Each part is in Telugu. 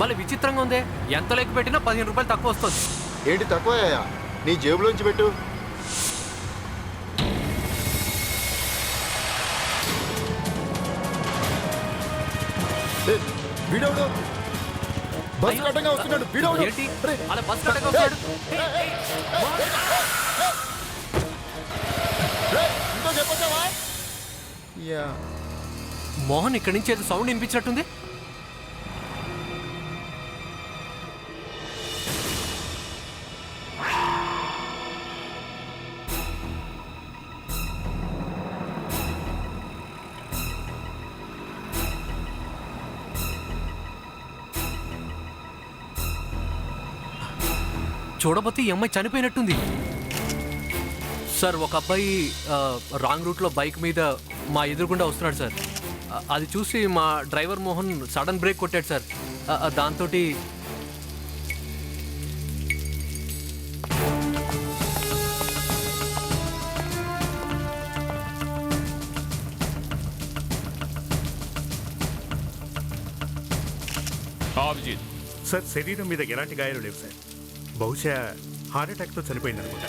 మళ్ళీ విచిత్రంగా ఉంది. ఎంత లెక్క పెట్టినా 15 రూపాయలు తక్కువ వస్తుంది. ఏంటి తక్కువ? నీ జేబులోంచి పెట్టు. వీడవుడు బస్ కట్టంగా వస్తున్నాడు. వీడవుడు ఏంటి అలా బస్ కట్టంగా వస్తాడు? మోహన్ ఇక్కడి నుంచి ఏదో సౌండ్ వినిపించినట్టుంది. చూడబోతే ఈ అమ్మాయి చనిపోయినట్టుంది. సార్ ఒక అబ్బాయి రాంగ్ రూట్లో బైక్ మీద మా ఎదురుగుండా వస్తున్నాడు సార్. అది చూసి మా డ్రైవర్ మోహన్ సడన్ బ్రేక్ కొట్టాడు సార్. దాంతో అభిజిత్ సార్ శరీరం మీద ఎలాంటి గాయాలు లేవు సార్. బహుశా హార్ట్అటాక్తో చనిపోయింది అనుకుంటా.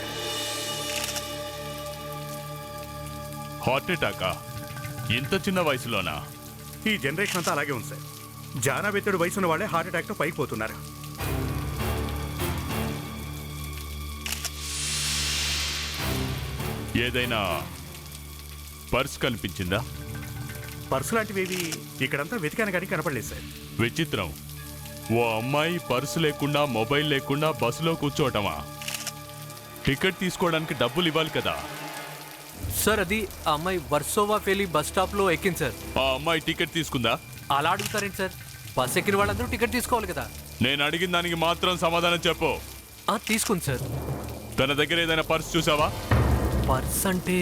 హార్ట్ అటాకా? ఇంత చిన్న వయసులోనా? ఈ జనరేషన్ అంతా అలాగే ఉంది సార్. జానాబెత్తడు వయసున్న వాళ్ళే హార్ట్అటాక్తో పైకి పోతున్నారు. ఏదైనా పర్స్ కనిపించిందా? పర్సు లాంటివి ఇక్కడంతా వెతికాను కానీ కనపడలేదు సార్. విచిత్రం. ఓ అమ్మాయి పర్సు లేకుండా మొబైల్ లేకుండా బస్సులో కూర్చోవటమా? టికెట్ తీసుకోవడానికి డబ్బులు ఇవ్వాలి కదా. సార్ అది ఆ అమ్మాయి వర్సోవా ఫెలి బస్ స్టాప్లో ఎక్కింది సార్. ఆ అమ్మాయి టికెట్ తీసుకుందా? అలా అడుగుతారేంటి సార్? బస్ ఎక్కిన వాళ్ళందరూ టికెట్ తీసుకోవాలి కదా. నేను అడిగిన దానికి మాత్రం సమాధానం చెప్పు. తీసుకుంది సార్. తన దగ్గర ఏదైనా పర్స్ చూసావా? పర్స్ అంటే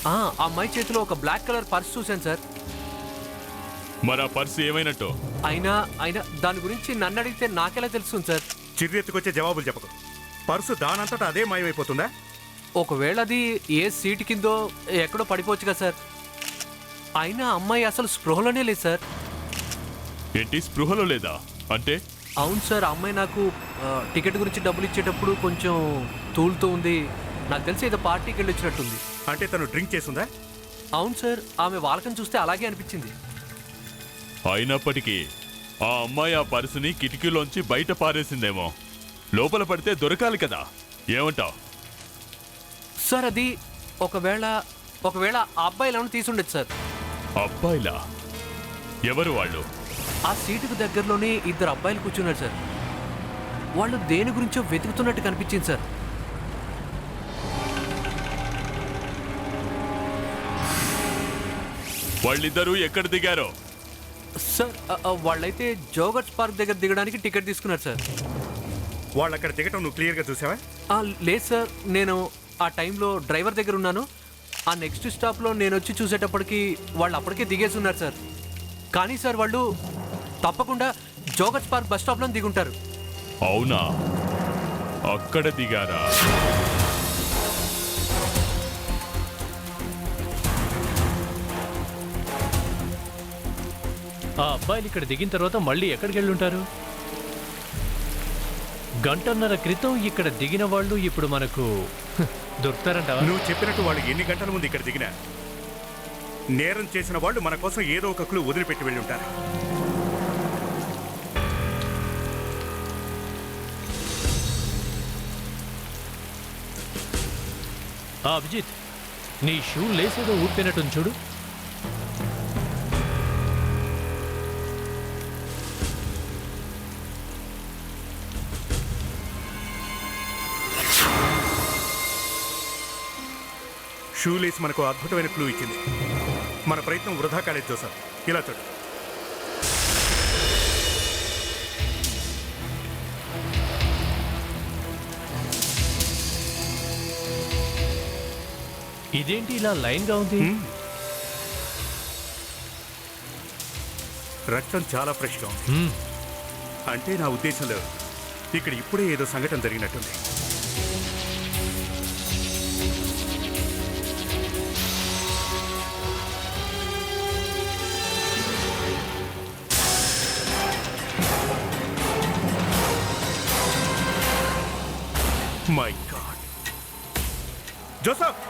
ఆ అమ్మాయి చేతిలో ఒక బ్లాక్ కలర్ పర్స్ చూశాను సార్. మరి ఆ పర్స్ ఏమైనట్టు? అయినా దాని గురించి నన్ను అడిగితే నాకెలా తెలుస్తుంది సార్? చిర్రెత్తుకొచ్చే జవాబులు చెప్పకు. పర్సు దానంతటా అదే మాయమైపోతుందా? ఒకవేళ అది ఏ సీటు కిందో ఎక్కడో పడిపోవచ్చు కదా సార్. అయినా అమ్మాయి అసలు స్పృహలోనే లేదు సార్. ఏంటి స్పృహలో లేదా అంటే? అవును సార్, ఆ అమ్మాయి నాకు టికెట్ గురించి డబ్బులు ఇచ్చేటప్పుడు కొంచెం తూలుతూ ఉంది. నాకు తెలిసి ఏదో పార్టీకి వెళ్ళి వచ్చినట్టుంది. అంటే తను డ్రింక్ చేసిందా? అవును సార్, ఆమె వాళ్ళకని చూస్తే అలాగే అనిపించింది. అయినప్పటికీ ఆ అమ్మాయి ఆ పర్సుని కిటికీలోంచి బయట పారేసిందేమో. లోపల పడితే దొరకాలి కదా. ఏమంటావ్? సార్ అది ఒకవేళ ఆ అబ్బాయిలను తీసుండొచ్చు సార్. అబ్బాయిలా? ఎవరు వాళ్ళు? ఆ సీటుకు దగ్గరలోనే 2 అబ్బాయిలు కూర్చున్నారు సార్. వాళ్ళు దేని గురించో వెతుకుతున్నట్టు కనిపించింది సార్. వాళ్ళిద్దరూ ఎక్కడ దిగారో? సార్ వాళ్ళైతే జోగర్స్ పార్క్ దగ్గర దిగడానికి టికెట్ తీసుకున్నారు సార్. వాళ్ళు అక్కడ దిగటం నువ్వు క్లియర్గా చూసావా? లేదు సార్, నేను ఆ టైంలో డ్రైవర్ దగ్గర ఉన్నాను. ఆ నెక్స్ట్ స్టాప్లో నేను వచ్చి చూసేటప్పటికి వాళ్ళు అప్పటికే దిగేసి ఉన్నారు సార్. కానీ సార్ వాళ్ళు తప్పకుండా జోగర్స్ పార్క్ బస్ స్టాప్లో దిగుంటారు. అవునా? అక్కడ దిగారా? ఆ అబ్బాయిలు ఇక్కడ దిగిన తర్వాత మళ్ళీ ఎక్కడికి వెళ్ళి ఉంటారు? గంటన్నర క్రితం ఇక్కడ దిగిన వాళ్ళు ఇప్పుడు మనకు దొరుకుతారంటావా? నువ్వు చెప్పినట్టు వాళ్ళు ఎన్ని గంటల ముందు ఇక్కడ దిగినా నేరం చేసిన వాళ్ళు మన కోసం ఏదో ఒక క్లూ వదిలిపెట్టి వెళ్ళి ఉంటారు. అభిజిత్, నీ షూ లేసేదో ఊడిపోయినట్టుంది చూడు. షూ లేసి మనకు అద్భుతమైన క్లూ ఇచ్చింది. మన ప్రయత్నం వృధా కాలేదు జోసఫ్. ఇలా చూడు. ఇదేంటి ఇలా లైన్గా ఉంది? రక్తం చాలా ఫ్రెష్గా ఉంది. అంటే నా ఉద్దేశంలో ఇక్కడ ఇప్పుడే ఏదో సంఘటన జరిగినట్టుంది. జోసఫ్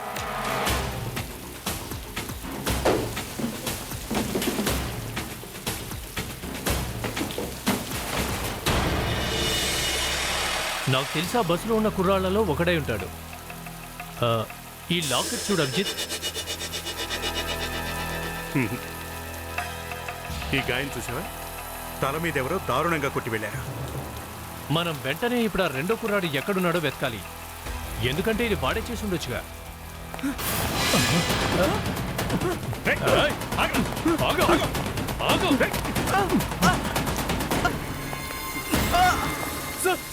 నాకు తెలిసి ఆ బస్సులో ఉన్న కుర్రాళ్లలో ఒకడై ఉంటాడు. ఈ లాకెట్ చూడు అభిజిత్. ఈ గాయం చూసావా? తల మీద ఎవరో దారుణంగా కొట్టి వెళ్ళారు. మనం వెంటనే ఇప్పుడు ఆ రెండో కుర్రాడు ఎక్కడున్నాడో వెతకాలి. ఎందుకంటే ఇది వాడే చేసి ఉండొచ్చుగా.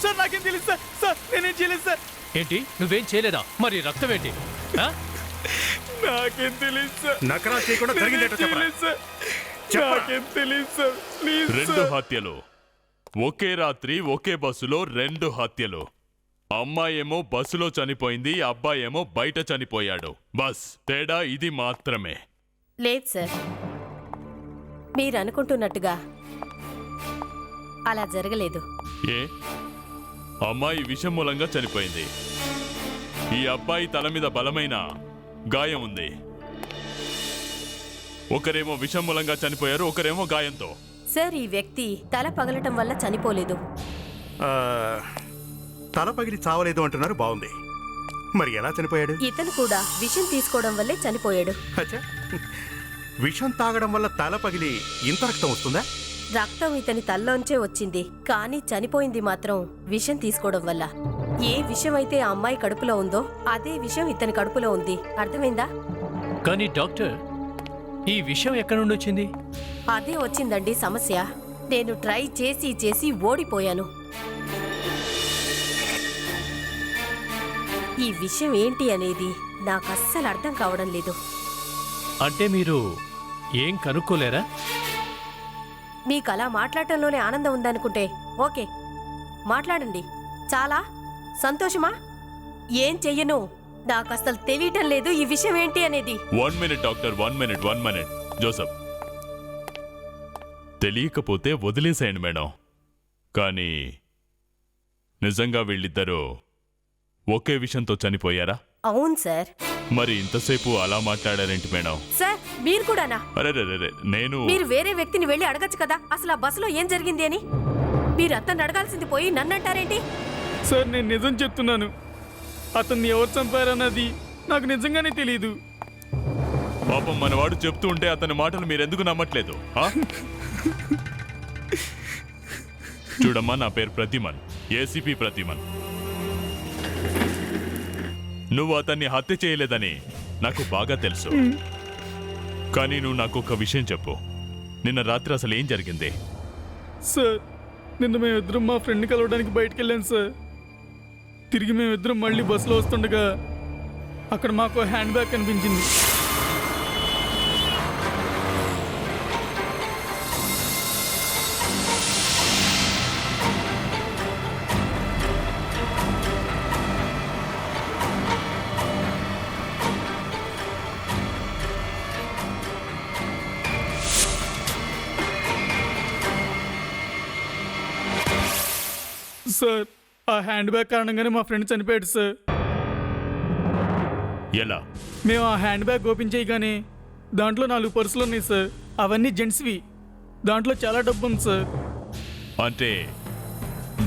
సార్ నాకేం తెలియదు సార్. సార్ నేనేం చేయలేదు సార్. ఏంటి నువ్వేం చేయలేదా? మరి రక్తం ఏంటి? ఆ? నాకేం తెలియదు సార్. నకరా చేయకుండా జరిగిందేటో చెప్పరా? సార్ చెప్పరా? నాకేం తెలియదు సార్. ప్లీజ్ 2 హత్యలు ఒకే రాత్రి ఒకే బస్సులో 2 హత్యలు. అమ్మాయేమో బస్సులో చనిపోయింది, అబ్బాయేమో బయట చనిపోయాడు. బస్ తేడా ఇది మాత్రమే. లేదు సార్, మీరు అనుకుంటున్నట్టుగా అలా జరగలేదు. ఏ అమ్మాయి విషం మూలంగా చనిపోయింది. ఈ అబ్బాయి తల మీద బలమైన గాయం ఉంది. ఒకరేమో విషం మూలంగా చనిపోయారు, ఒకరేమో గాయంతో. సార్, ఈ వ్యక్తి తల పగలటం వల్ల చనిపోలేదు. ఆ, తల పగిలి చావలేదు అంటున్నారు. బాగుంది. మరి ఎలా చనిపోయాడు? ఇతను కూడా విషం తీసుకోవడం వల్లే చనిపోయాడు. అచ్చా, విషం తాగడం వల్ల తల పగిలి ఇంత రక్తం వస్తుందా? రక్తం ఇతని తల్లోంచే వచ్చింది, కానీ చనిపోయింది మాత్రం విషం తీసుకోవడం వల్ల. ఏ విషం అయితే ఆ అమ్మాయి కడుపులో ఉందో అదే విషం ఇతని కడుపులో ఉంది. అర్థమైందా? కానీ డాక్టర్, ఈ విషయం ఎక్కడి నుండి వచ్చింది? అదే వచ్చిందండి సమస్య. నేను ట్రై చేసి చేసి ఓడిపోయాను. ఈ విషయం ఏంటి అనేది నాకు అస్సలు అర్థం కావడం లేదు. అంటే మీరు ఏం కనుక్కోలేరా? మీకు అలా మాట్లాడటంలోనే ఆనందం ఉందనుకుంటే ఓకే, మాట్లాడండి. చాలా సంతోషమా? ఏం చెయ్యను, నాకు అసలు తెలియటం లేదు ఈ విషయం ఏంటి అనేది. 1 మినిట్ డాక్టర్, 1 మినిట్. జోసఫ్, తెలియకపోతే వదిలేసేయండి మేడం. కానీ నిజంగా వీళ్ళిద్దరూ ఒకే విషయంతో చనిపోయారా? అవును సార్. మరి ఇంతసేపు అలా మాట్లాడారేంటి మేడం? సార్, మీరు కూడానా? అరే నేను మీరు వేరే వ్యక్తిని వెళ్ళి అడగచ్చు కదా అసలు ఆ బస్సులో ఏం జరిగింది అని. మీరు అతన్ని అడగాల్సింది పోయి నన్ను అంటారేంటి? సార్ నేను నిజం చెప్తున్నాను. అతన్ని ఎవరు చంపారన్నది నాకు నిజంగానే తెలియదు. పాపం మనవాడు చెప్తూ ఉంటే అతని మాటలు మీరెందుకు నమ్మట్లేదు? ఆ? చూడమ్మా, నా పేరు ప్రతిమన్, ఏసీపీ ప్రతిమన్. నువ్వు అతన్ని హత్య చేయలేదని నాకు బాగా తెలుసు. కానీ నువ్వు నాకు ఒక విషయం చెప్పు. నిన్న రాత్రి అసలు ఏం జరిగింది? సార్, నిన్న మేమిద్దరం మా ఫ్రెండ్ని కలవడానికి బయటకు వెళ్ళాను సార్. తిరిగి మేమిద్దరం మళ్ళీ బస్సులో వస్తుండగా అక్కడ మాకు హ్యాండ్ బ్యాగ్ కనిపించింది. సార్, ఆ హ్యాండ్ బ్యాగ్ కారణంగానే మా ఫ్రెండ్ చనిపోయాడు సార్. ఎలా? మేము ఆ హ్యాండ్ బ్యాగ్ ఓపెన్ చేయగానే దాంట్లో 4 పర్సులు ఉన్నాయి సార్. అవన్నీ జెంట్స్వి. దాంట్లో చాలా డబ్బు ఉంది సార్. అంటే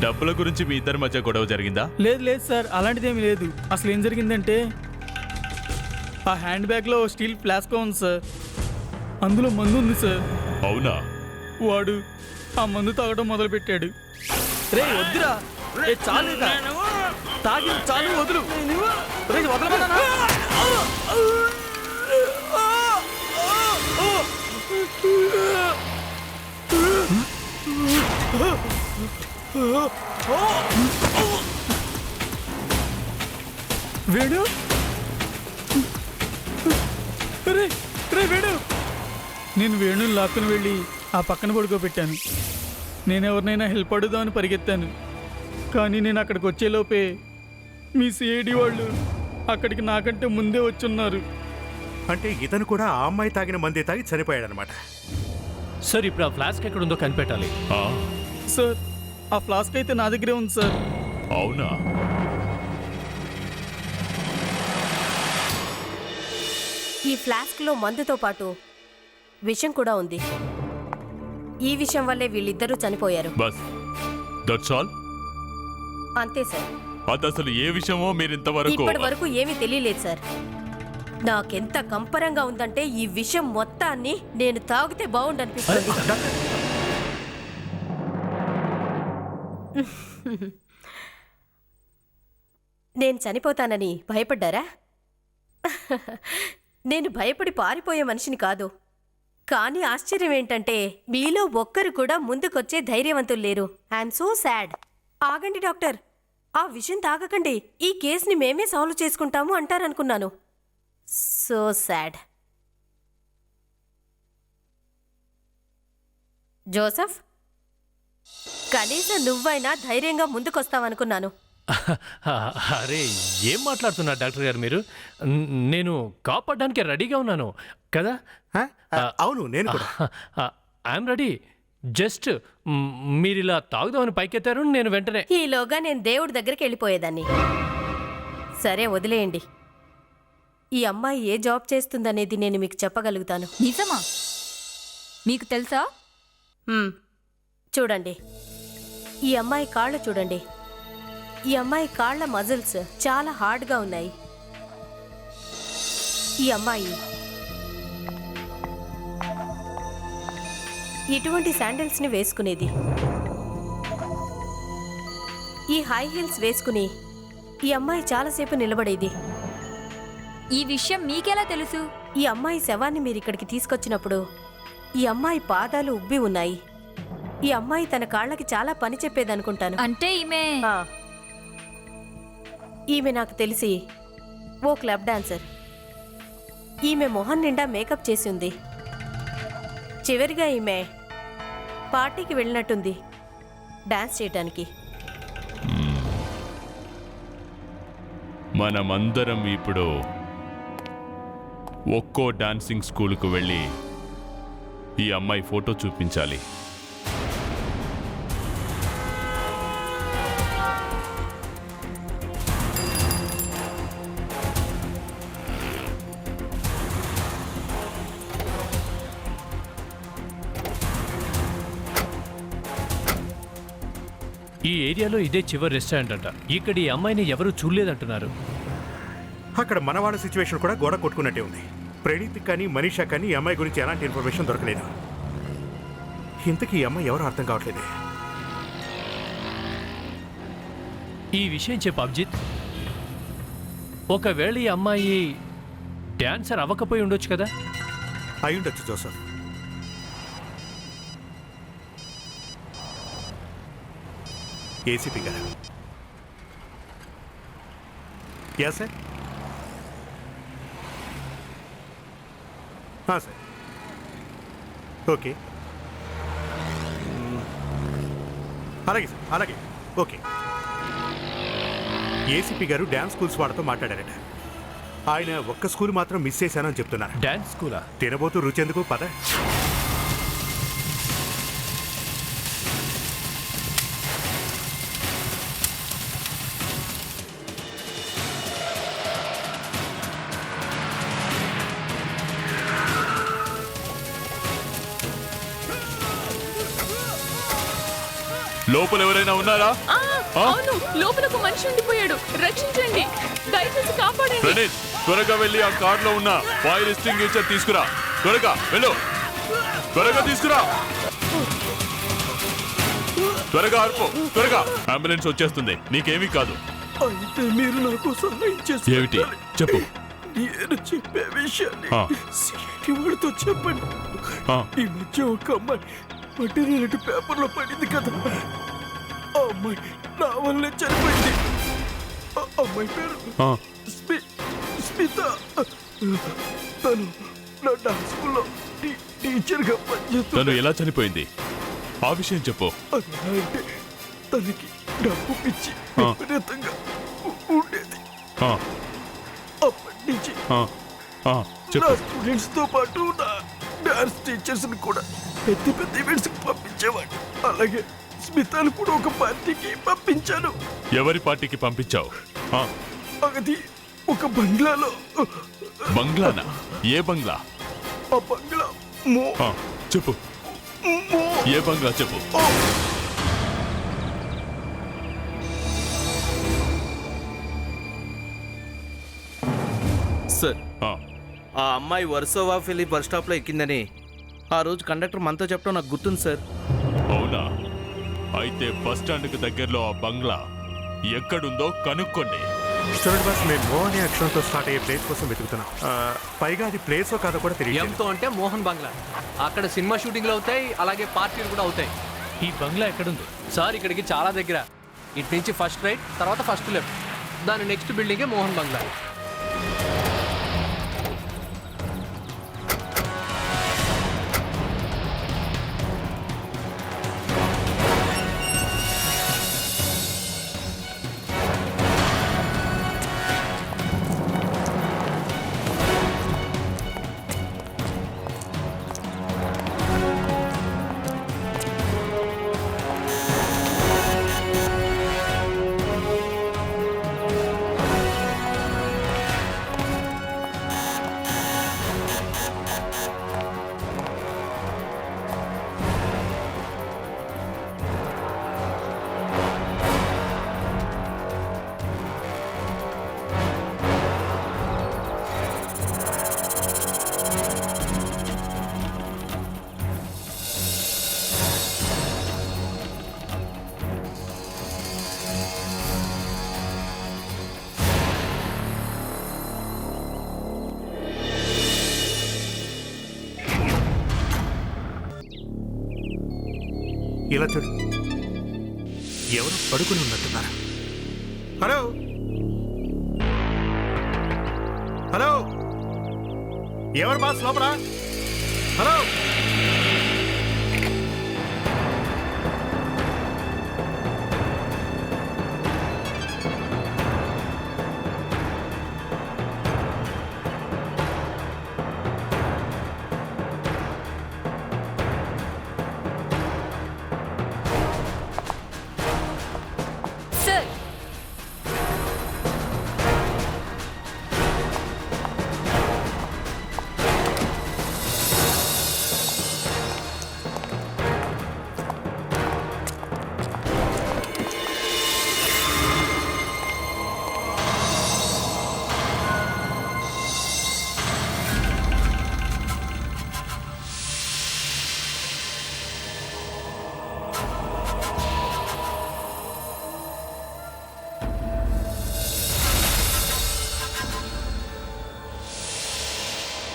డబ్బుల గురించి మీ ఇద్దరి మధ్య గొడవ జరిగిందా? లేదు లేదు సార్, అలాంటిదేమీ లేదు. అసలు ఏం జరిగిందంటే ఆ హ్యాండ్ బ్యాగ్లో స్టీల్ ఫ్లాస్క్ ఉంది సార్. అందులో మందు ఉంది సార్. అవునా? వాడు ఆ మందు తాగడం మొదలుపెట్టాడు. రే వద్దురా, రే చాలు, తాగి చాలు, వదులు, రే వదలమన్నా. వేణు, రే రే వేణు. నేను వేణుని లాక్కుని వెళ్ళి ఆ పక్కన పడుకోబెట్టాను. నేను ఎవరినైనా హెల్ప్ అడుగుదామని పరిగెత్తాను. కానీ నేను అక్కడికి వచ్చేలోపే మీ సిఐడి వాళ్ళు అక్కడికి నాకంటే ముందే వచ్చున్నారు. అంటే ఇతను కూడా ఆ అమ్మాయి తాగిన మందే తాగి చనిపోయాడనమాట. సార్, ఇప్పుడు ఆ ఫ్లాస్క్ ఎక్కడుందో కనిపెట్టాలి. ఆ, సార్, ఆ ఫ్లాస్క్ అయితే నా దగ్గరే ఉంది సార్. అవునా? ఈ ఫ్లాస్క్లో మందుతో పాటు విషం కూడా ఉంది. ఈ విషయం వల్లే వీళ్ళిద్దరూ చనిపోయారు. Bus that's all. అంతే సార్. అది అసలు ఏ విషయమో మీరు ఇంతవరకు ఇప్పటి వరకు ఏమీ తెలియలేదు సార్. నాకెంత కంపరంగా ఉందంటే ఈ విషయం మొత్తాన్ని నేను తాగితే బాగుండనిపిస్తుంది. నేను చనిపోతానని భయపడ్డారా? నేను భయపడి పారిపోయే మనిషిని కాదు. కానీ ఆశ్చర్యం ఏంటంటే మీలో ఒక్కరు కూడా ముందుకొచ్చే ధైర్యవంతులు లేరు. I'm so sad. ఆగండి డాక్టర్, ఆ విషయం తాగకండి. ఈ కేసుని మేమే సాల్వ్ చేసుకుంటాము అంటారనుకున్నాను. So sad. జోసఫ్, కనీసం నువ్వైనా ధైర్యంగా ముందుకొస్తావనుకున్నాను. అరే ఏం మాట్లాడుతున్నారు డాక్టర్ గారు మీరు? నేను కాపాడడానికి రెడీగా ఉన్నాను కదా. అవును, నేను కూడా. I'm ready. జస్ట్ మీరు ఇలా తాగుదామని పైకెత్తారు, నేను వెంటనే. ఈలోగా నేను దేవుడి దగ్గరికి వెళ్ళిపోయేదాన్ని. సరే వదిలేయండి. ఈ అమ్మాయి ఏ జాబ్ చేస్తుందనేది నేను మీకు చెప్పగలుగుతాను. నిజమా? మీకు తెలుసా? చూడండి, ఈ అమ్మాయి కాళ్ళు చూడండి. ఈ అమ్మాయి కాళ్ళ మజిల్స్ చాలా హార్డ్గా ఉన్నాయి. ఈ అమ్మాయి ఇటువంటి శాండిల్స్ని వేసుకునేది. ఈ హై హీల్స్ వేసుకుని ఈ అమ్మాయి చాలాసేపు నిలబడేది. ఈ విషయం మీకెలా తెలుసు? ఈ అమ్మాయి శవాన్ని మీరు ఇక్కడికి తీసుకొచ్చినప్పుడు ఈ అమ్మాయి పాదాలు ఉబ్బి ఉన్నాయి. ఈ అమ్మాయి తన కాళ్ళకి చాలా పని చెప్పేదనుకుంటాను. అంటే ఈమె నాకు తెలిసి ఓ క్లబ్ డాన్సర్. ఈమె మొహం నిండా మేకప్ చేసి ఉంది. చివరిగా ఈమె పార్టీకి వెళ్ళినట్టుంది డాన్స్ చేయటానికి. మనమందరం ఇప్పుడు ఒక్కో డాన్సింగ్ స్కూల్కు వెళ్ళి ఈ అమ్మాయి ఫోటో చూపించాలి. ఈ ఏరియాలో ఇదే చివరి రెస్టారెంట్ అంట. ఇక్కడ ఈ అమ్మాయిని ఎవరూ చూడలేదంటున్నారు. అక్కడ మన వాళ్ళ సిచ్యువేషన్ కూడా గోడ కొట్టుకున్నట్టే ఉంది. ప్రణీత్ కానీ మనీషా కానీ ఈ అమ్మాయి గురించి ఎలాంటి ఇన్ఫర్మేషన్ దొరకలేదు. ఇంతకీ ఈ అమ్మాయి ఎవరు అర్థం కావట్లేదు. ఈ విషయం చెప్పు అభిజిత్. ఒకవేళ ఈ అమ్మాయి డాన్సర్ అవ్వకపోయి ఉండొచ్చు కదా. అయ్యుండొచ్చు జోసఫ్. ఏసీపీ గారు. Yeah sir. Sir okay. అలాగే సార్, అలాగే. ఓకే. ఏసీపీ గారు డ్యాన్స్ స్కూల్స్ వాళ్ళతో మాట్లాడారట. ఆయన ఒక్క స్కూల్ మాత్రం మిస్ చేశానని చెప్తున్నారు. డాన్స్ స్కూలా? తినబోతూ రుచెందుకు పద. లోపల ఎవరైనా ఉన్నారా? అవును, లోపల ఒక మనిషి ఉండిపోయాడు. రక్షించండి, దయచేసి కాపాడండి. ప్రణీత్, త్వరగా వెళ్ళి ఆ కార్లో ఉన్న ఫైర్ ఎక్స్టింగ్విషర్ తీసుకురా. త్వరగా వెళ్ళు, త్వరగా తీసుకురా. త్వరగా అర్పు, త్వరగా. అంబులెన్స్ వచ్చేస్తుంది, నీకేమీ కాదు. అయితే మీరు నాకు సహాయం చేసి ఏమిటి చెప్పు. నేను చెప్పే విషయాన్ని ఆ. సిఐడి వాడితో చెప్పండి. ఆ. ఈ మధ్య ఒక అమ్మాయి మటర్నిటీ పేపర్లో పడింది కదా. ఆ అమ్మాయి నా వల్లే చనిపోయింది. ఆ అమ్మాయి పేరు ఆ. స్మిత. తను నా డాన్స్ స్కూల్లో టీచర్గా తను పనిచేస్తుంది. ఎలా చనిపోయింది ఆ విషయం చెప్పు. అంటే తనకి డబ్బు పిచ్చి ఆ. విపరీతంగా ఉండేది. ఆ, అప్పటి నుంచి ఆ, ఆ, నా చెప్పు. స్టూడెంట్స్ తో పాటు నా డాన్స్ టీచర్స్ కూడా పెద్ద పెద్ద ఈవెంట్స్ పంపించేవాడు. అలాగే స్మితాను కూడా ఒక పార్టీకి పంపించాను. ఎవరి పార్టీకి పంపించావు? ఆ, అది ఒక బంగ్లాలో బంగ్లానా? ఏ బంగ్లా? ఆ బంగ్లా ఆ, చెప్పు. ఏ బంగ్లా చెప్పు. సార్, ఆ, ఆ అమ్మాయి వర్సోవా ఫిలిప్ బస్ స్టాప్లో ఎక్కిందని ఆ రోజు కండక్టర్ మనతో చెప్పడం నాకు గుర్తుంది సార్. అవునా? అయితే బస్ స్టాండ్కి దగ్గరలో ఆ బంగ్లా ఎక్కడుందో కనుక్కోండి. చూడండి బాస్, మేము మో అనే అక్షరంతో స్టార్ట్ అయ్యే ప్లేస్ కోసం వెతుకుతున్నాం. పైగా అది ప్లేసో కాదో కూడా తెలియదు. ఎంతో అంటే మోహన్ బంగ్లా. అక్కడ సినిమా షూటింగ్లు అవుతాయి, అలాగే పార్టీలు కూడా అవుతాయి. ఈ బంగ్లా ఎక్కడుంది? సార్ ఇక్కడికి చాలా దగ్గర. ఇటు నుంచి ఫస్ట్ రైట్, తర్వాత ఫస్ట్ లెఫ్ట్. దాని నెక్స్ట్ బిల్డింగే మోహన్ బంగ్లా. ఇలా చూడు, ఎవరు పడుకుని ఉన్నట్టున్నారు. హలో హలో, ఎవరు బాస్ లోపల? హలో, సార్,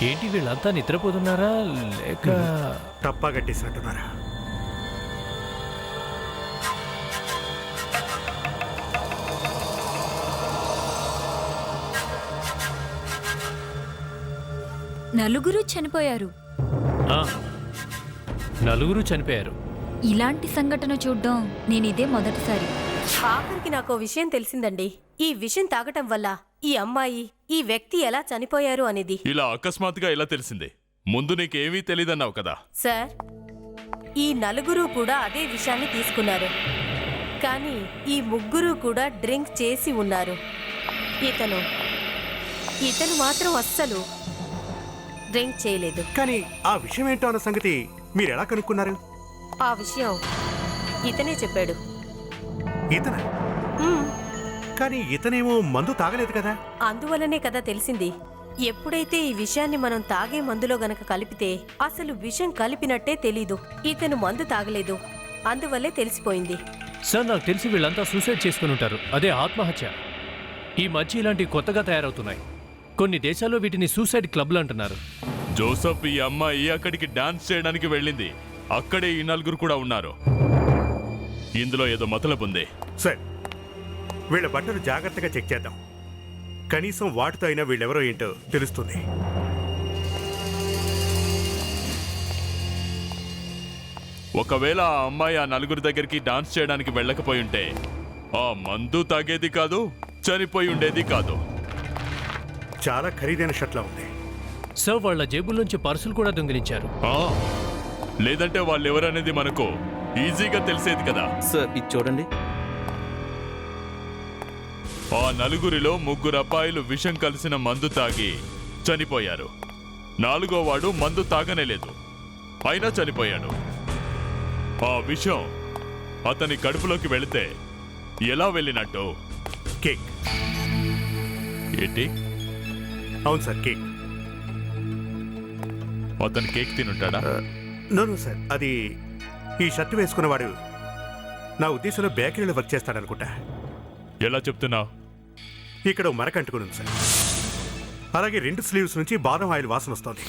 ఏంటి వీళ్ళంతా నిద్రపోతున్నారా లేక? టప్పా కట్టేసినట్టున్నారా? నలుగురు చనిపోయారు. ఆ, నలుగురు చనిపోయారు. ఇలాంటి సంఘటన చూడ్డం నేనిదే మొదటిసారి. ఆఖరికి నాకు విషయం తెలిసిందండి. ఈ విషయం తాగటం వల్ల ఈ అమ్మాయి, ఈ వ్యక్తి ఎలా చనిపోయారు అనేది. ఇలా అకస్మాత్తుగా ఎలా తెలిసింది? ముందు నీకేమీ తెలీదన్నావు కదా. సార్, ఈ నలుగురు కూడా అదే విషయాన్ని తీసుకున్నారు. కానీ ఈ ముగ్గురు కూడా డ్రింక్ చేసి ఉన్నారు. ఇతను మాత్రం అస్సలు డ్రింక్ చేయలేదు. కానీ ఆ విషయం ఏంటో అన్న సంగతి మీరు ఎలా కనుక్కున్నారు? ఆ విషయం ఇతనే చెప్పాడు. ఇతన? మ్మ్. కానీ ఇతనేమో మందు తాగలేదు కదా. అందువల్లనే కదా తెలిసింది. ఎప్పుడైతే ఈ విషయాన్ని మనం తాగే మందులో గనక కలిపితే అసలు విషం కలిపినట్టే తెలీదు. ఇతను మందు తాగలేదు, అందువల్లే తెలిసిపోయింది. సార్, నాకు తెలిసి వీళ్ళంతా సూసైడ్ చేసుకుని ఉంటారు. అదే ఆత్మహత్య. ఈ మధ్య ఇలాంటివి కొత్తగా తయారవుతున్నాయి. కొన్ని దేశాల్లో వీటిని సూసైడ్ క్లబ్లు అంటున్నారు. జోసఫ్, ఈ అమ్మాయి అక్కడికి డాన్స్ చేయడానికి వెళ్ళింది. అక్కడే ఈ నలుగురు కూడా ఉన్నారు. ఇందులో ఏదో మతలబు ఉంది. సార్, వీళ్ళ బట్టలు జాగ్రత్తగా చెక్ చేద్దాం. కనీసం వాటితో అయినా వీళ్ళెవరో ఏంటో తెలుస్తుంది. ఒకవేళ ఆ అమ్మాయి ఆ నలుగురి దగ్గరికి డాన్స్ చేయడానికి వెళ్ళకపోయి ఉంటే ఆ మందు తాగేది కాదు, చనిపోయి ఉండేది కాదు. చాలా ఖరీదైన షర్ట్లా ఉంది. సార్, వాళ్ళ జేబుల్లోంచి పర్సులు కూడా దొంగిలించారు. ఆ, లేదంటే వాళ్ళు ఎవరనేది మనకు ఈజీగా తెలిసేది కదా. సార్, ఇది చూడండి. ఆ నలుగురిలో 3 అబ్బాయిలు విషం కలిసిన మందు తాగి చనిపోయారు. 4వ వాడు మందు తాగనే లేదు, అయినా చనిపోయాడు. ఆ విషం అతని కడుపులోకి వెళితే ఎలా వెళ్ళినట్టు? కేక్. ఏంటి? అవును సార్, కేక్. అతను కేక్ తినుంటాడా? నో సార్, అది ఈ షర్ట్ వేసుకున్నవాడు నా ఉద్దేశంలో బేకరీలో వర్క్ చేస్తాడనుకుంటా. ఎలా చెప్తున్నావు? ఇక్కడ మరక అంటుకుని ఉంది సార్. అలాగే 2 స్లీవ్స్ నుంచి బాదం ఆయిల్ వాసన వస్తుంది.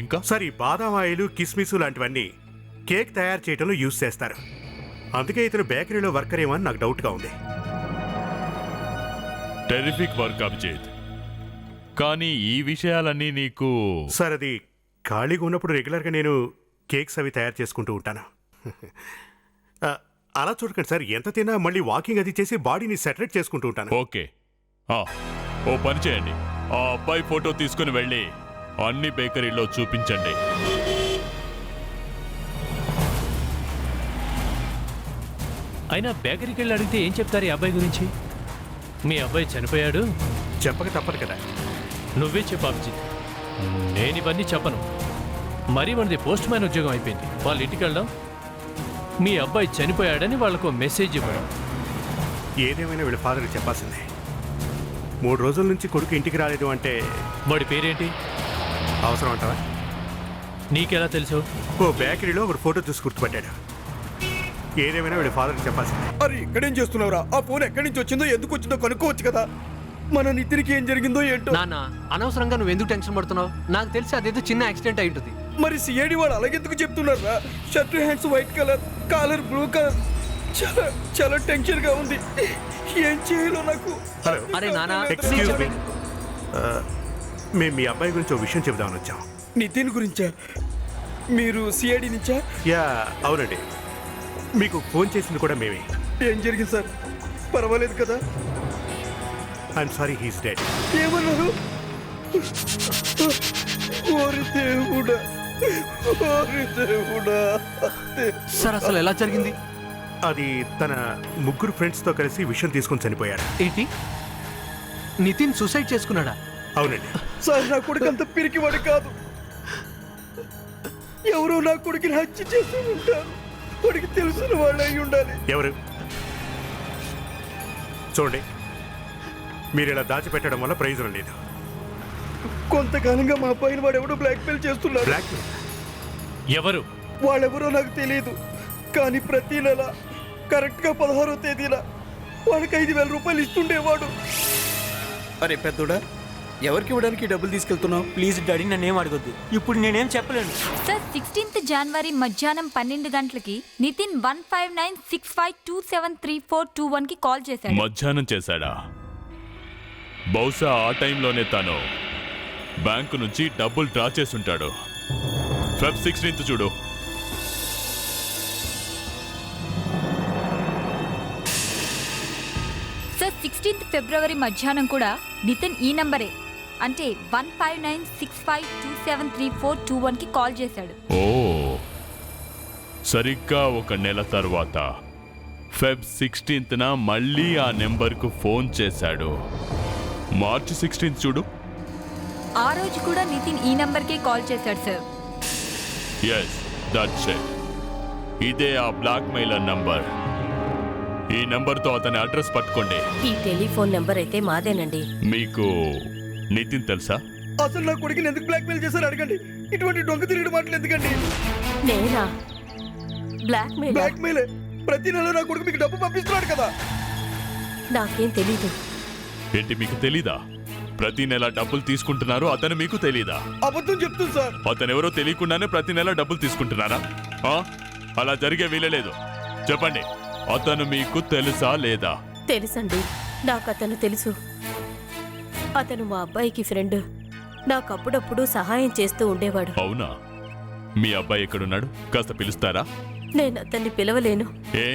ఇంకా సార్, ఈ బాదం ఆయిల్, కిస్మిస్ లాంటివన్నీ కేక్ తయారు చేయడంలో యూజ్ చేస్తారు. అందుకే ఇతను బేకరీలో వర్కర్ ఏమో అని నాకు డౌట్గా ఉంది. Terrific work Abhijit. కానీ ఈ విషయాలన్నీ నీకు... సార్, అది ఖాళీగా ఉన్నప్పుడు రెగ్యులర్గా నేను కేక్స్ అవి తయారు చేసుకుంటూ ఉంటాను. అలా చూడకండి సార్, ఎంత తిన్నా మళ్ళీ వాకింగ్ అది చేసి బాడీని సెటరేట్ చేసుకుంటూ ఉంటాను. ఓకే, ఓ పని చేయండి. ఆ అబ్బాయి ఫోటో తీసుకుని వెళ్ళి అన్ని బేకరీలో చూపించండి. అయినా బేకరీకి వెళ్ళి అడిగితే ఏం చెప్తారు ఈ అబ్బాయి గురించి? మీ అబ్బాయి చనిపోయాడు, చెప్పక తప్పదు కదా. నువ్వే చెప్పు అభిజిత్, నేను ఇవన్నీ చెప్పను. మరీ మనది పోస్ట్ మ్యాన్ ఉద్యోగం అయిపోయింది. వాళ్ళ ఇంటికి వెళ్దాం, మీ అబ్బాయి చనిపోయాడని వాళ్ళకు మెసేజ్ ఇవ్వడం. ఏదేమైనా వీళ్ళ ఫాదర్కి చెప్పాల్సిందే. 3 రోజుల నుంచి కొడుకు ఇంటికి రాలేదు అంటే వాడి పేరేంటి? అవసరం అంటావా? నీకెలా తెలుసు? ఓ బేకరీలో ఒక ఫోటో చూసి గుర్తుపట్టాడు. ఏదేమైనా వీళ్ళ ఫాదర్కి చెప్పాల్సిందే. అరే, ఇక్కడేం చేస్తున్నావురా? ఆ ఫోన్ ఎక్కడి నుంచి వచ్చిందో, ఎందుకు వచ్చిందో కనుక్కోవచ్చు కదా. మన నితిన్కి ఏం జరిగిందో ఏంటో. నాన్న, అనవసరంగా నువ్వు ఎందుకు టెన్షన్ పడుతున్నావు? నాకు తెలిసి అదేదో చిన్న యాక్సిడెంట్ అయి ఉంటుంది. మరి సిఐడి వాడు అలాగెందుకు చెప్తున్నారా? Shirt hands white colour, collar blue colour. చాలా చాలా టెన్షన్ గా ఉంది. ఏం చేయాలో నాకు. హలో, అరే నాన్న, ఎక్స్క్యూజ్ మీ. మేము మీ అబ్బాయి గురించి ఒక విషయం చెబుదామని వచ్చాం. నితిన్ గురించా? మీరు సిఐడి నుంచా? యా, అవునండి. మీకు ఫోన్ చేసింది కూడా మేమే. ఏం జరిగింది సార్? పర్వాలేదు కదా? I'm sorry, he's dead. ఏమన్నారు? ఓరి దేవుడా, ఓరి దేవుడా. సార్, అసలు ఎలా జరిగింది? అది తన 3 ఫ్రెండ్స్తో కలిసి విషయం తీసుకొని చనిపోయాడు. ఏంటి, నితిన్ సూసైడ్ చేసుకున్నాడా? అవునండి. సార్, నా కొడుకు అంత పిరికివాడు కాదు. ఎవరో నా కొడుకుని హత్య చేస్తూ ఉంటారు. వాడికి తెలిసిన వాళ్ళు అయి ఉండాలి. ఎవరు? చూడండి, మీరు ఇలా దాచిపెట్టడం వల్ల ప్రయోజనం లేదు. కొంతకాలంగా మా పైన వాడు ఎవడో బ్లాక్మెయిల్ చేస్తున్నాడు. బ్లాక్మెయిల్? ఎవరు? వాళ్ళెవరో నాకు తెలియదు, కానీ ప్రతి నెల కరెక్ట్గా 16వ తేదీన వాడికి 5,000 రూపాయలు ఇస్తుండేవాడు. అరే పెద్దోడా, ఎవరికి ఇవ్వడానికి డబ్బులు తీసుకెళ్తున్నావు? ప్లీజ్ డాడీ, నన్నేం అడగొద్దు. ఇప్పుడు నేనేం చెప్పలేను. సార్, 16th జనవరి మధ్యాహ్నం 12 గంటలకి నితిన్ 159652734221కి కాల్ చేశాడు. మధ్యాహ్నం చేశాడా? బహుశా ఆ టైంలోనే తను బ్యాంకు నుంచి డబ్బులు డ్రా చేసుంటాడు. Feb 16th చూడు. సార్, 16th ఫిబ్రవరి మధ్యాహ్నం కూడా నితిన్ ఈ నంబరే, అంటే 159652734221కి కాల్ చేశాడు. ఓ, సరిగ్గా 1 నెల తర్వాత Feb 16th మళ్ళీ ఆ నెంబర్కు ఫోన్ చేశాడు. మార్చ్ 16th చూడు. ఆ రోజు కూడా నితిన్ ఈ నంబర్కే కాల్ చేశాడు సార్. Yes, that's it. ఇదే ఆ బ్లాక్ మెయిలర్ నంబర్. ఈ నంబర్తో అతని అడ్రస్ పట్టుకోండి. ఈ టెలిఫోన్ నెంబర్ అయితే మాదేనండి. మీకు నితిన్ తెలుసా? అసలు నా కొడుకుని ఎందుకు బ్లాక్మెయిల్ చేశారు అడగండి. ఇటువంటి దొంగ తిరిగి మాటలు ఎందుకండి? నేనా బ్లాక్మెయిల్? బ్లాక్మెయిలే. ప్రతి నెల నా కొడుకు మీకు డబ్బు పంపిస్తున్నాడు కదా. నాకేం తెలీదు. ఏంటి, మీకు తెలీదా? ప్రతి నెల డబ్బులు తీసుకుంటున్నారు, అతను మీకు తెలీదా? అబద్ధం చెప్తుంది సార్. అతను ఎవరో తెలియకుండానే ప్రతి నెల డబ్బులు తీసుకుంటున్నారా? అలా జరిగే వీలలేదు. చెప్పండి, అతను మీకు తెలుసా లేదా? తెలుసండి, నాకు అతను తెలుసు. అతను మా అబ్బాయికి ఫ్రెండ్. నాకు అప్పుడప్పుడు సహాయం చేస్తూ ఉండేవాడు. అవునా? మీ అబ్బాయి ఎక్కడున్నాడు? కాస్త పిలుస్తారా? నేను అతన్ని పిలవలేను. ఏ,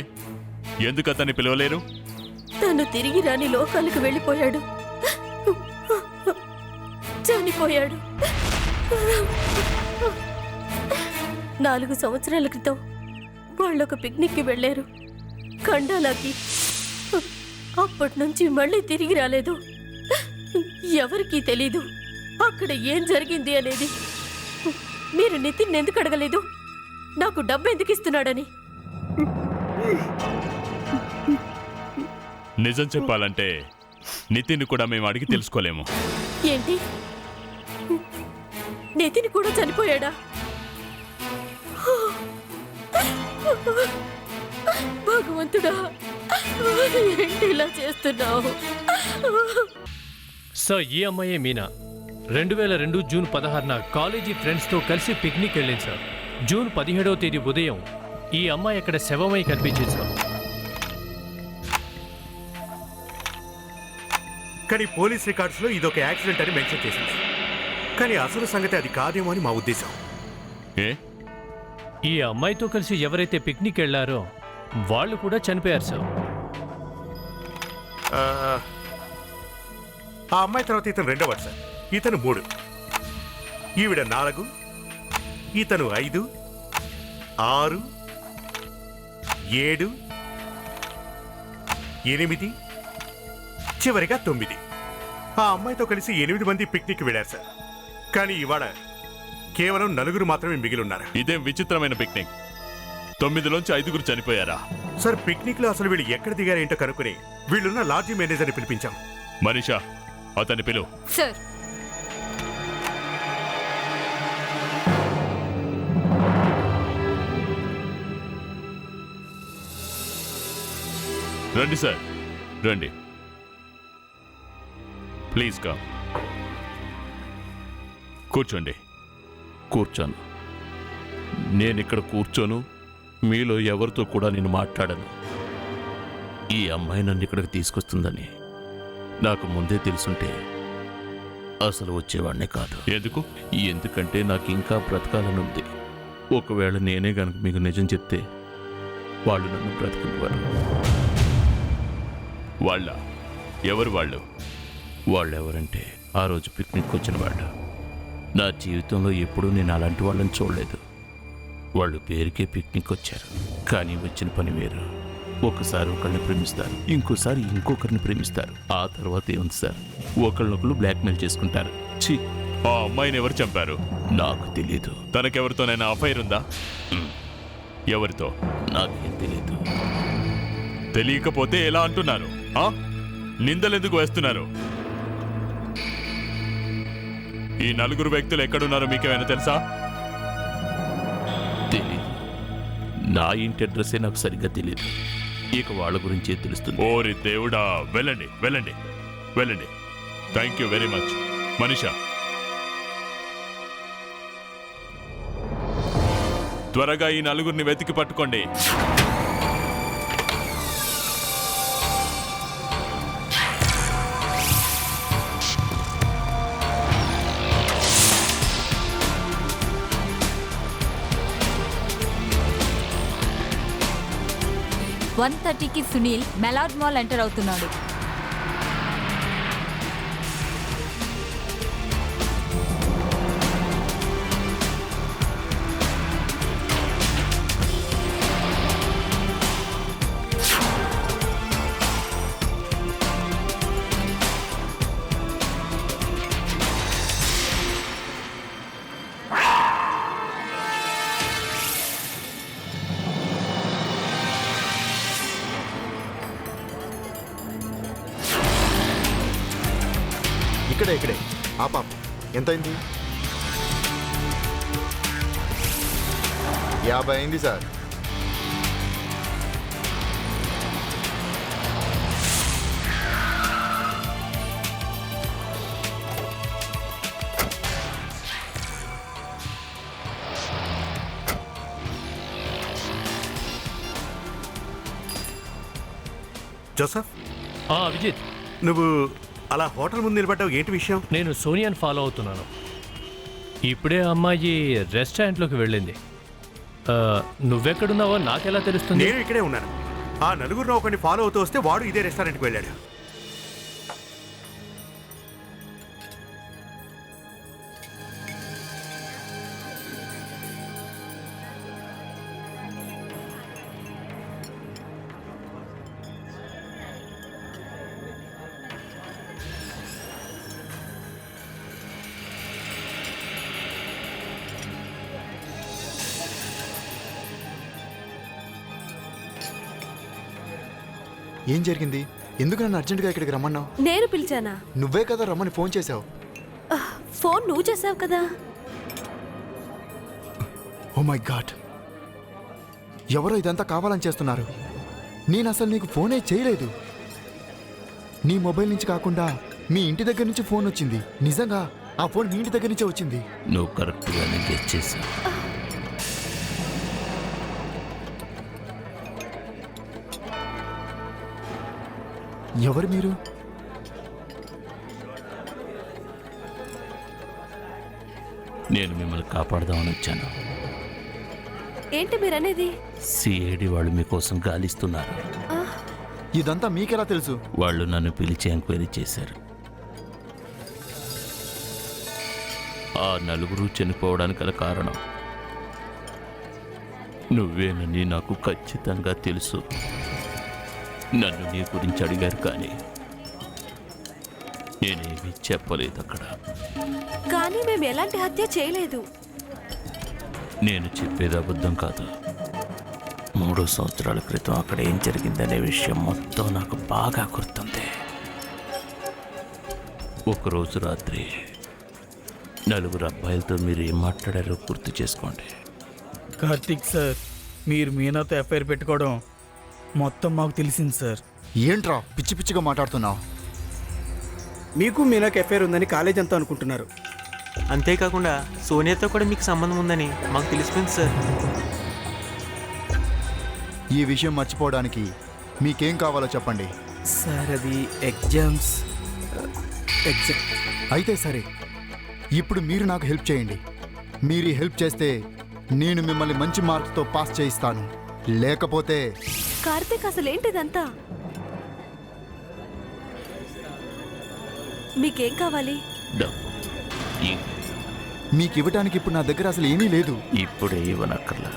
ఎందుకు అతన్ని పిలవలేరు? తను తిరిగి రాని లోకాలకు వెళ్ళిపోయాడు. చనిపోయాడు. 4 సంవత్సరాల క్రితం వాళ్ళొక పిక్నిక్కి వెళ్ళారు, ఖండాలాకి. అప్పటి నుంచి మళ్ళీ తిరిగి రాలేదు. ఎవరికీ తెలీదు అక్కడ ఏం జరిగింది అనేది. మీరు నితిన్ ఎందుకు అడగలేదు? నాకు డబ్బు ఎందుకు ఇస్తున్నాడని? నిజం చెప్పాలంటే నితిన్ కూడా మేము అడిగి తెలుసుకోలేము. ఏంటి, నితిన్ కూడా చనిపోయాడా? భగవంతుడా, ఏంటి ఇలా చేస్తున్నావు? సార్, ఈ అమ్మాయే మీనా. 2002 జూన్ 16న కాలేజీ ఫ్రెండ్స్తో కలిసి పిక్నిక్ వెళ్ళింది సార్. జూన్ 17వ తేదీ ఉదయం ఈ అమ్మాయి అక్కడ శవమై కనిపించింది సార్. కానీ పోలీస్ రికార్డ్స్లో ఇదొక యాక్సిడెంట్ అని మెన్షన్ చేసింది. కానీ అసలు సంగతి అది కాదేమో అని మా ఉద్దేశం. ఏ ఈ అమ్మాయితో కలిసి ఎవరైతే పిక్నిక్ వెళ్ళారో వాళ్ళు కూడా చనిపోయారు సార్. ఆ అమ్మాయి తర్వాత ఇతను 2వ సార్. ఇతను 3, ఈవిడ 4, ఇతను 5, 6, 7, 8, చివరిగా 9. ఆ అమ్మాయితో కలిసి 8 మంది పిక్నిక్ వెళ్ళారు సార్. కానీ ఇవాళ కేవలం 4 మాత్రమే మిగిలి ఉన్నారు. ఇదేం విచిత్రమైన పిక్నిక్. 9లోంచి 5 చనిపోయారా? సార్, పిక్నిక్ లో అసలు వీళ్ళు ఎక్కడ దిగారేంటో కనుక్కుని వీళ్ళున్న లాడ్జీ మేనేజర్ని పిలిపించాం. మనీషా, అతన్ని పిలువు. సార్. రండి సార్, రండి. Please come. కూర్చోండి. కూర్చోను. నేనిక్కడ కూర్చోను. మీలో ఎవరితో కూడా నేను మాట్లాడను. ఈ అమ్మాయి నన్ను ఇక్కడికి తీసుకొస్తుందని నాకు ముందే తెలుసుంటే అసలు వచ్చేవాడినే కాదు. ఎందుకు? ఎందుకంటే నాకు ఇంకా బ్రతకాలని ఉంది. ఒకవేళ నేనే గనుక మీకు నిజం చెప్తే వాళ్ళు నన్ను బ్రతకనివ్వరు. ఎవరు వాళ్ళు? వాళ్ళెవరంటే ఆ రోజు పిక్నిక్ వచ్చిన వాళ్ళు. నా జీవితంలో ఎప్పుడూ నేను అలాంటి వాళ్ళని చూడలేదు. వాళ్ళు పేరుకే పిక్నిక్ వచ్చారు, కానీ వచ్చిన పని వేరు. ఒకసారి ఒకరిని ప్రేమిస్తారు, ఇంకోసారి ఇంకొకరిని ప్రేమిస్తారు. ఆ తర్వాత ఏముంది సార్, ఒకళ్ళనొకళ్ళు బ్లాక్మెయిల్ చేసుకుంటారు. ఛీ, ఆ అమ్మాయిని ఎవరు చంపారు? నాకు తెలీదు. తనకెవరితోనైనా అఫైర్ ఉందా? ఎవరితో? నాకేం తెలీదు. తెలియకపోతే ఎలా అంటున్నారు? నిందలెందుకు వేస్తున్నారు? ఈ 4 వ్యక్తులు ఎక్కడున్నారో మీకేమైనా తెలుసా? తెలీదు. నా ఇంటి అడ్రస్సే నాకు సరిగ్గా తెలీదు. ఇక వాళ్ళ గురించే తెలుస్తుంది. ఓరి దేవుడా! వెళ్ళండి, వెళ్ళండి, వెళ్ళండి. Thank you very much. Manisha, త్వరగా ఈ 4 వెతికి పట్టుకోండి. వన్ 1:30కి సునీల్ మెలాడ్ మాల్ ఎంటర్ అవుతున్నాడు. ఇక్కడే ఆ పాప ఎంతైంది? 50 అయింది సార్. జోసఫ్, విజిత్, నువ్వు అలా హోటల్ ముందు నిలబడ్డావు, ఏంటి విషయం? నేను సోనియాని ఫాలో అవుతున్నాను. ఇప్పుడే అమ్మాయి రెస్టారెంట్లోకి వెళ్ళింది. నువ్వెక్కడున్నావో నాకెలా తెలుస్తుంది? నేను ఇక్కడే ఉన్నాను. ఆ 4 ఒకరిని ఫాలో అవుతూ వస్తే వాడు ఇదే రెస్టారెంట్కి వెళ్ళాడు. ఏం జరిగింది? ఎందుకు నన్ను అర్జెంటుగా ఇక్కడికి రమ్మన్నావు? నేను పిలిచానా? నువ్వే కదా రమ్మని ఫోన్ చేశావు. ఫోన్ నువ్వు చేసావు కదా. ఓ మై గాడ్, ఎవరో ఇదంతా కావాలని చేస్తున్నారు. నేను అసలు నీకు ఫోనే చేయలేదు. నీ మొబైల్ నుంచి కాకుండా మీ ఇంటి దగ్గర నుంచి ఫోన్ వచ్చింది. నిజంగా ఆ ఫోన్ మీ ఇంటి దగ్గర నుంచే వచ్చింది. నువ్వు కరెక్ట్గానే గెస్ చేశావు. ఎవరు మీరు? నేను మిమ్మల్ని కాపాడదామని వచ్చాను. ఏంటి మీరనేది? సిఐడి వాళ్ళు మీకోసం గాలిస్తున్నారు. ఇదంతా మీకెలా తెలుసు? వాళ్ళు నన్ను పిలిచి ఎంక్వైరీ చేశారు. ఆ నలుగురు చనిపోవడానికి గల కారణం నువ్వేనని నాకు ఖచ్చితంగా తెలుసు. నన్ను నీ గురించి అడిగారు కానీ నేనేమీ చెప్పలేదు అక్కడ. కానీ మేము ఎలాంటి హత్య చేయలేదు. నేను చెప్పేది అబద్ధం కాదు. 3 సంవత్సరాల క్రితం అక్కడ ఏం జరిగిందనే విషయం మొత్తం నాకు బాగా గుర్తుంది. ఒకరోజు రాత్రి 4 అబ్బాయిలతో మీరు ఏం మాట్లాడారో గుర్తు చేసుకోండి. కార్తిక్ సార్, మీరు మీనాతో ఎఫ్ఐఆర్ పెట్టుకోవడం మొత్తం మాకు తెలిసింది సార్. ఏంట్రా పిచ్చి పిచ్చిగా మాట్లాడుతున్నావు? మీకు మీనాకు ఎఫ్ఐఆర్ ఉందని కాలేజ్ అంతా అనుకుంటున్నారు. అంతేకాకుండా సోనియాతో కూడా మీకు సంబంధం ఉందని మాకు తెలిసిపోయింది సార్. ఈ విషయం మర్చిపోవడానికి మీకేం కావాలో చెప్పండి. సార్ అది ఎగ్జామ్స్. అయితే సరే, ఇప్పుడు మీరు నాకు హెల్ప్ చేయండి. మీరు ఈ హెల్ప్ చేస్తే నేను మిమ్మల్ని మంచి మార్క్స్తో పాస్ చేయిస్తాను. లేకపోతే కార్తీక్ అసలు ఏంటిదంతా? మీకేం కావాలి? డబ్బు మీకు ఇవ్వడానికి ఇప్పుడు నా దగ్గర అసలు ఏమీ లేదు. ఇప్పుడే ఇవ్వనక్కర్లా.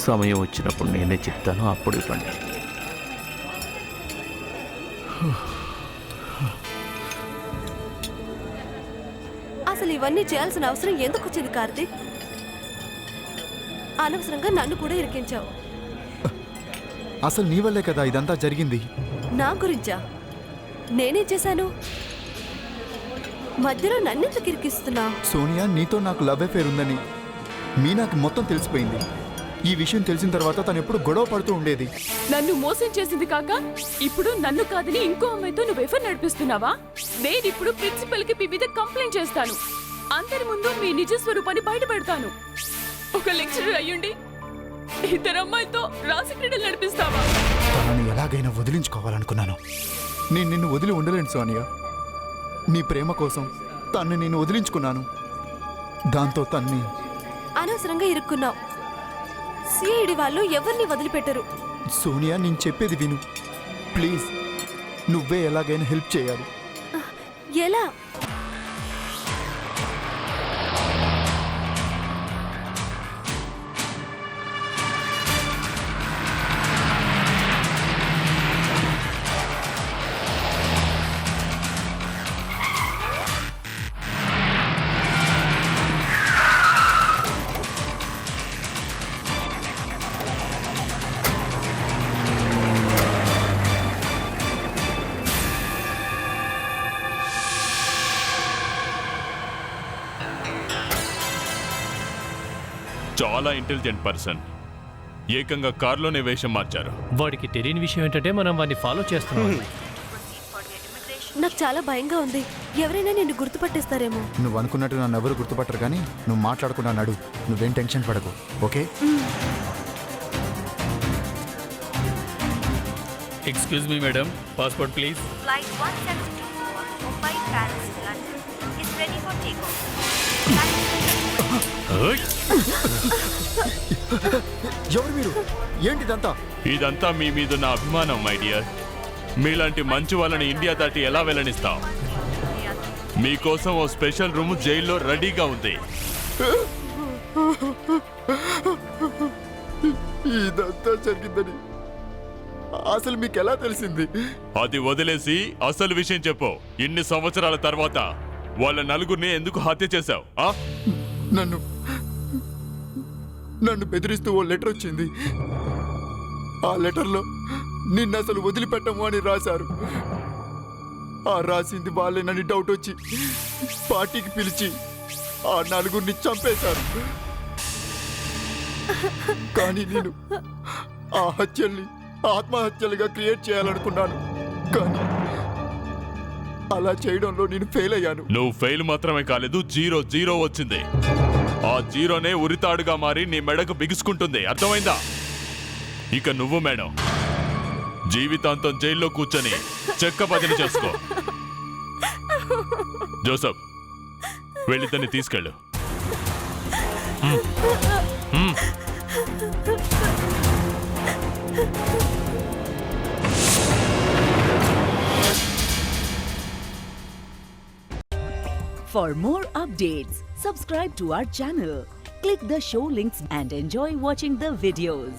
సమయం వచ్చినప్పుడు నేనే చెప్తాను, అప్పుడు ఇవ్వండి. అసలు ఇవన్నీ చేయాల్సిన అవసరం ఎందుకు వచ్చింది కార్తీక్? అనవసరంగా నన్ను కూడా ఇరికించావు. అసలు నీ వల్లే కదా ఇదంతా జరిగింది. నా గురించా? నేనేం చేశాను? మధ్యలో నన్నెందుకు ఇరికిస్తున్నావు? సోనియా, నీతో నాకు లవ్ అఫేర్ ఉందని మీనాకి మొత్తం తెలిసిపోయింది. ఈ విషయం తెలిసిన తర్వాత తను ఎప్పుడు గొడవ పడుతూ ఉండేది. నన్ను మోసం చేసింది కాక ఇప్పుడు నన్ను కాదని ఇంకో అమ్మాయితో నువ్వు ఎఫ్ఐఆర్ నడిపిస్తున్నావా? నేను ఇప్పుడు ప్రిన్సిపల్ కి మీ మీద కంప్లైంట్ చేస్తాను. అందరి ముందు మీ నిజ స్వరూపాన్ని బయట పెడతాను. ఒక లెక్చరర్ అయ్యుండి 2 అమ్మాయితో రాసి క్రీడలు నడిపిస్తావా? తనని ఎలాగైనా వదిలించుకోవాలనుకున్నాను. నేను నిన్ను వదిలి ఉండలేను సోనియా. నీ ప్రేమ కోసం తన్ని నేను వదిలించుకున్నాను. దాంతో తన్ని అనవసరంగా ఇరుక్కున్నావు. సిఐడి వాళ్ళు ఎవరిని వదిలిపెట్టరు. సోనియా, నేను చెప్పేది విను ప్లీజ్. నువ్వే ఎలాగైనా హెల్ప్ చేయాలి. ఎలా? చాలా ఇంటెలిజెంట్ పర్సన్. ఏకంగా కారులోనే వేషం మార్చారు. వాడికి తెలియని విషయం ఏంటంటే మనం వాడిని ఫాలో చేస్తున్నాం. నాకు చాలా భయంగా ఉంది. ఎవరైనా నిన్ను గుర్తుపట్టేస్తారేమో. నువ్వు అనుకున్నట్టు నన్ను ఎవరు గుర్తుపట్టరు, కానీ నువ్వు మాట్లాడకుండా నడు. నువ్వేం టెన్షన్ పడకు, okay? Excuse me madam, passport please. Flight 172 Mumbai Paris London is ready for takeoff. ఎవరు మీరు? ఏంటిదంతా? ఇదంతా మీ మీద నా అభిమానం మై డియర్. మీలాంటి మంచి వాళ్ళని ఇండియా దాటి ఎలా వెళ్ళనిస్తాం? మీకోసం ఓ స్పెషల్ రూమ్ జైల్లో రెడీగా ఉంది. ఇదంతా జరిగిందని అసలు మీకు ఎలా తెలిసింది? అది వదిలేసి అసలు విషయం చెప్పు. ఇన్ని సంవత్సరాల తర్వాత వాళ్ళ నలుగురిని ఎందుకు హత్య చేశావు? నన్ను బెదిరిస్తూ ఓ లెటర్ వచ్చింది. ఆ లెటర్లో నిన్ను అసలు వదిలిపెట్టము అని రాశారు. ఆ రాసింది వాళ్ళేనని డౌట్ వచ్చి పార్టీకి పిలిచి ఆ నలుగురిని చంపేశారు. కానీ నేను ఆ హత్యల్ని ఆత్మహత్యలుగా క్రియేట్ చేయాలనుకున్నాను. కానీ అలా చేయడంలో నేను ఫెయిల్ అయ్యాను. నువ్వు ఫెయిల్ మాత్రమే కాలేదు, 0 వచ్చింది. ఆ 0నే ఉరితాడుగా మారి నీ మెడకు బిగుసుకుంటుంది. అర్థమైందా? ఇక నువ్వు మేడం జీవితాంతం జైల్లో కూర్చొని చెక్క బదిలీ చేసుకో. జోసఫ్, వెళ్ళితని తీసుకెళ్ళు. For more updates, subscribe to our channel, click the show links and enjoy watching the videos.